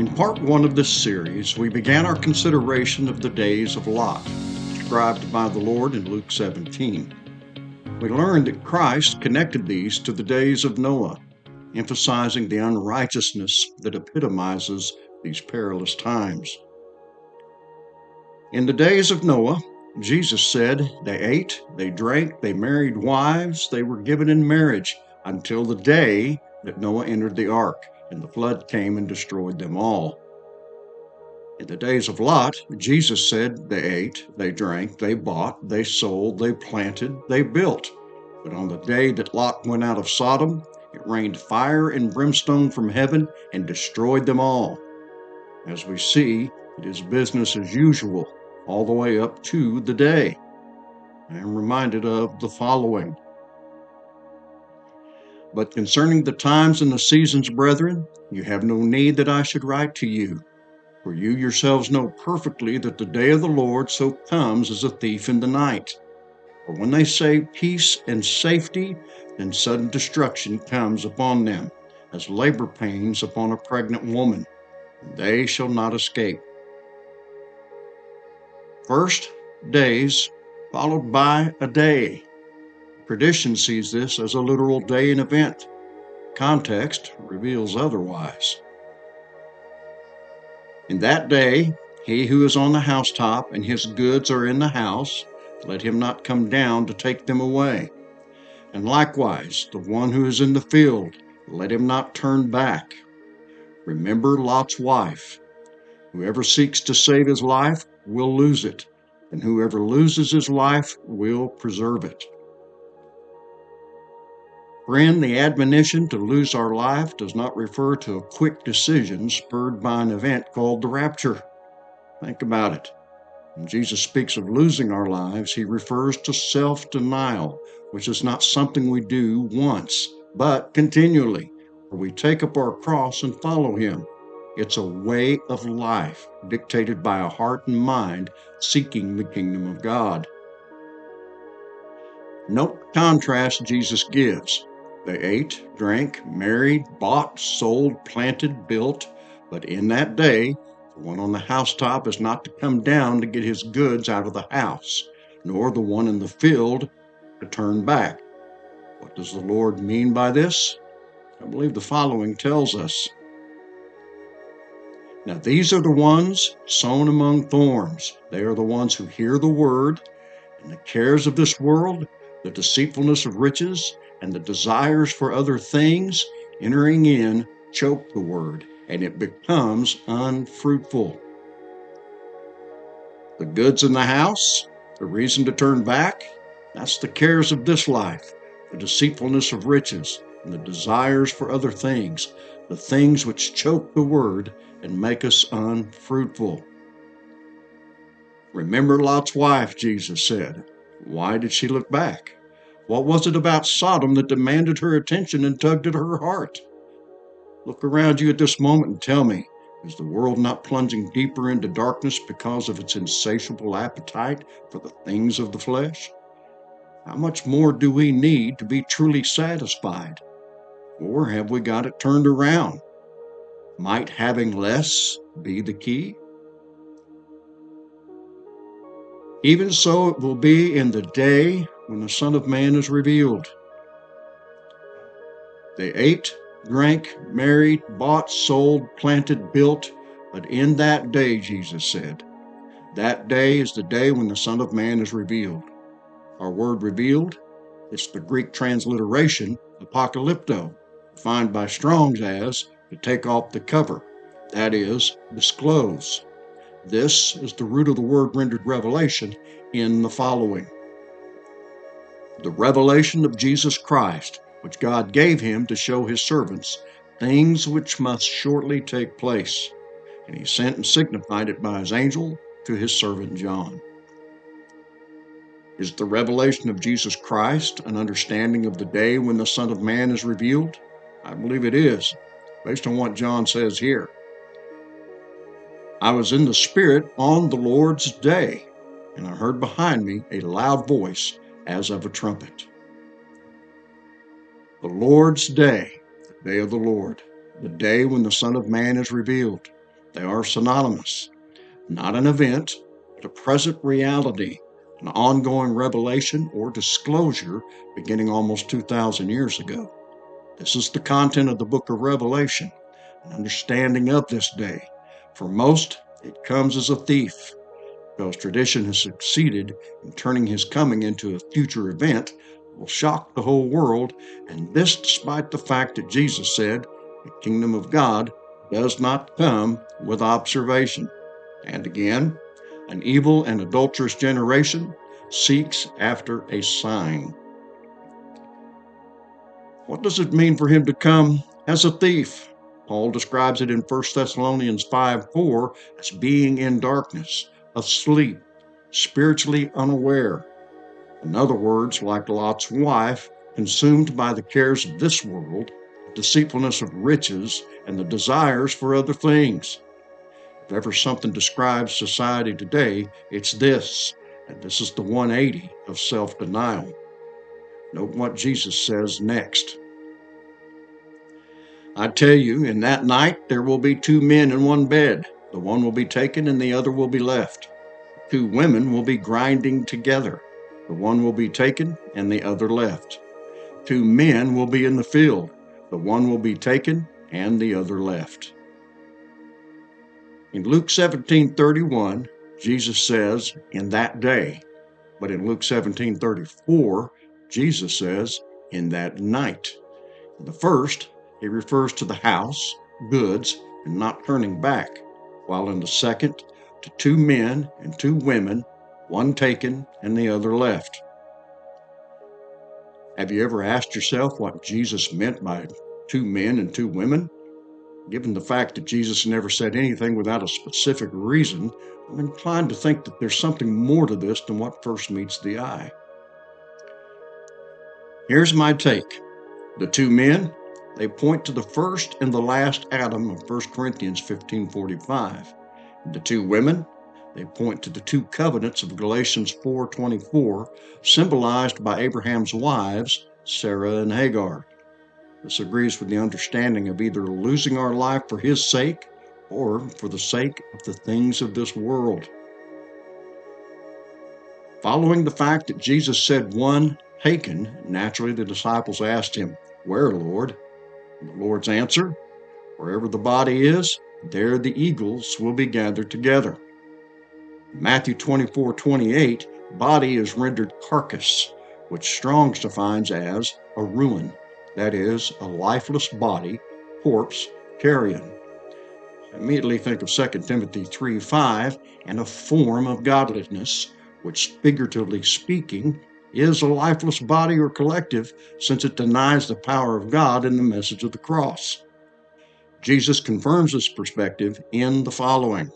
In part one of this series, we began our consideration of the days of Lot, described by the Lord in Luke 17. We learned that Christ connected these to the days of Noah, emphasizing the unrighteousness that epitomizes these perilous times. In the days of Noah, Jesus said, they ate, they drank, they married wives, they were given in marriage until the day that Noah entered the ark, and the flood came and destroyed them all. In the days of Lot, Jesus said, they ate, they drank, they bought, they sold, they planted, they built. But on the day that Lot went out of Sodom, it rained fire and brimstone from heaven and destroyed them all. As we see, it is business as usual all the way up to the day. I am reminded of the following. But concerning the times and the seasons, brethren, you have no need that I should write to you. For you yourselves know perfectly that the day of the Lord so comes as a thief in the night. For when they say peace and safety, then sudden destruction comes upon them, as labor pains upon a pregnant woman. They shall not escape. First, days, followed by a day. Tradition sees this as a literal day and event. Context reveals otherwise. In that day, he who is on the housetop and his goods are in the house, let him not come down to take them away. And likewise, the one who is in the field, let him not turn back. Remember Lot's wife. Whoever seeks to save his life will lose it, and whoever loses his life will preserve it. Friend, the admonition to lose our life does not refer to a quick decision spurred by an event called the rapture. Think about it. When Jesus speaks of losing our lives, he refers to self-denial, which is not something we do once, but continually, where we take up our cross and follow him. It's a way of life dictated by a heart and mind seeking the kingdom of God. Note the contrast Jesus gives. They ate, drank, married, bought, sold, planted, built, but in that day, the one on the housetop is not to come down to get his goods out of the house, nor the one in the field to turn back. What does the Lord mean by this? I believe the following tells us. Now these are the ones sown among thorns. They are the ones who hear the word, and the cares of this world, the deceitfulness of riches, and the desires for other things, entering in, choke the word, and it becomes unfruitful. The goods in the house, the reason to turn back, that's the cares of this life, the deceitfulness of riches, and the desires for other things, the things which choke the word and make us unfruitful. Remember Lot's wife, Jesus said. Why did she look back? What was it about Sodom that demanded her attention and tugged at her heart? Look around you at this moment and tell me, is the world not plunging deeper into darkness because of its insatiable appetite for the things of the flesh? How much more do we need to be truly satisfied? Or have we got it turned around? Might having less be the key? Even so it will be in the day when the Son of Man is revealed. They ate, drank, married, bought, sold, planted, built, but in that day, Jesus said, that day is the day when the Son of Man is revealed. Our word revealed, it's the Greek transliteration, apocalypto, defined by Strong's as to take off the cover, that is, disclose. This is the root of the word rendered revelation in the following. The revelation of Jesus Christ, which God gave him to show his servants things which must shortly take place. And he sent and signified it by his angel to his servant John. Is the revelation of Jesus Christ an understanding of the day when the Son of Man is revealed? I believe it is, based on what John says here. I was in the Spirit on the Lord's day, and I heard behind me a loud voice as of a trumpet. The Lord's day, the day of the Lord, the day when the Son of Man is revealed. They are synonymous, not an event, but a present reality, an ongoing revelation or disclosure beginning almost 2,000 years ago. This is the content of the book of Revelation, an understanding of this day. For most, it comes as a thief, because tradition has succeeded in turning his coming into a future event that will shock the whole world, and this despite the fact that Jesus said the kingdom of God does not come with observation. And again, an evil and adulterous generation seeks after a sign. What does it mean for him to come as a thief? Paul describes it in 1 Thessalonians 5:4 as being in darkness, asleep, spiritually unaware. In other words, like Lot's wife, consumed by the cares of this world, the deceitfulness of riches, and the desires for other things. If ever something describes society today, it's this, and this is the 180 of self-denial. Note what Jesus says next. I tell you, in that night there will be two men in one bed. The one will be taken and the other will be left. Two women will be grinding together. The one will be taken and the other left. Two men will be in the field. The one will be taken and the other left. In Luke 17:31, Jesus says, in that day. But in Luke 17:34, Jesus says, in that night. In the first, he refers to the house, goods, and not turning back, while in the second, to two men and two women, one taken and the other left. Have you ever asked yourself what Jesus meant by two men and two women? Given the fact that Jesus never said anything without a specific reason, I'm inclined to think that there's something more to this than what first meets the eye. Here's my take. The two men, they point to the first and the last Adam of 1 Corinthians 15:45. The two women, they point to the two covenants of Galatians 4:24, symbolized by Abraham's wives, Sarah and Hagar. This agrees with the understanding of either losing our life for his sake or for the sake of the things of this world. Following the fact that Jesus said one taken, naturally the disciples asked him, "Where, Lord?" And the Lord's answer, "Wherever the body is, there the eagles will be gathered together." Matthew 24:28, body is rendered carcass, which Strong's defines as a ruin, that is, a lifeless body, corpse, carrion. I immediately think of 2 Timothy 3:5 and a form of godliness, which figuratively speaking is a lifeless body or collective, since it denies the power of God in the message of the cross. Jesus confirms this perspective in the following.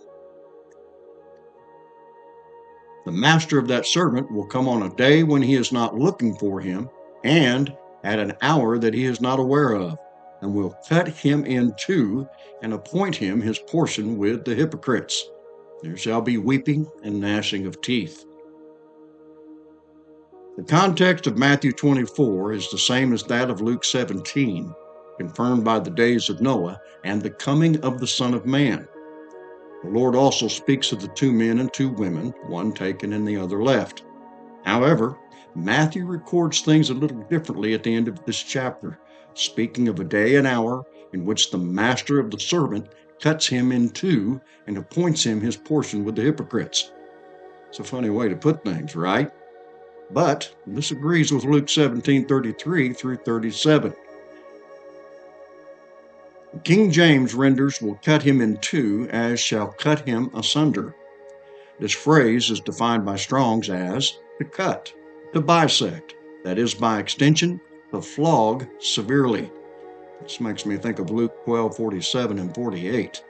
The master of that servant will come on a day when he is not looking for him, and at an hour that he is not aware of, and will cut him in two, and appoint him his portion with the hypocrites. There shall be weeping and gnashing of teeth. The context of Matthew 24 is the same as that of Luke 17, confirmed by the days of Noah and the coming of the Son of Man. The Lord also speaks of the two men and two women, one taken and the other left. However, Matthew records things a little differently at the end of this chapter, speaking of a day and hour in which the master of the servant cuts him in two and appoints him his portion with the hypocrites. It's a funny way to put things, right? But this agrees with Luke 17:33 through 37. King James renders will cut him in two as shall cut him asunder. This phrase is defined by Strong's as to cut, to bisect, that is, by extension, to flog severely. This makes me think of Luke 12:47 and 48.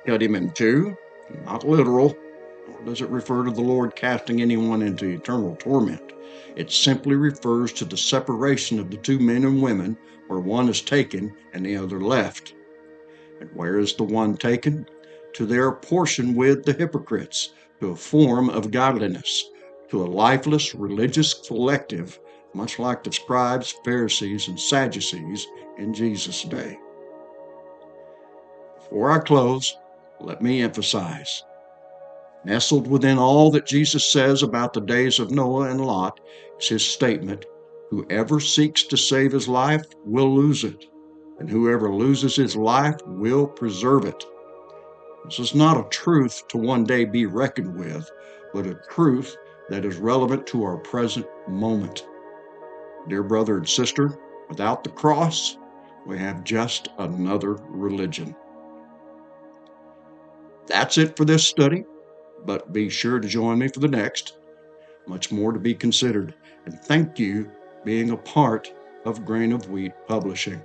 Cut him in two, not literal, nor does it refer to the Lord casting anyone into eternal torment. It simply refers to the separation of the two men and women, where one is taken and the other left. And where is the one taken? To their portion with the hypocrites, to a form of godliness, to a lifeless religious collective, much like the scribes, Pharisees, and Sadducees in Jesus' day. Before I close, let me emphasize, nestled within all that Jesus says about the days of Noah and Lot is his statement, whoever seeks to save his life will lose it, and whoever loses his life will preserve it. This is not a truth to one day be reckoned with, but a truth that is relevant to our present moment. Dear brother and sister, without the cross, we have just another religion. That's it for this study, but be sure to join me for the next. Much more to be considered. And thank you for being a part of Grain of Wheat Publishing.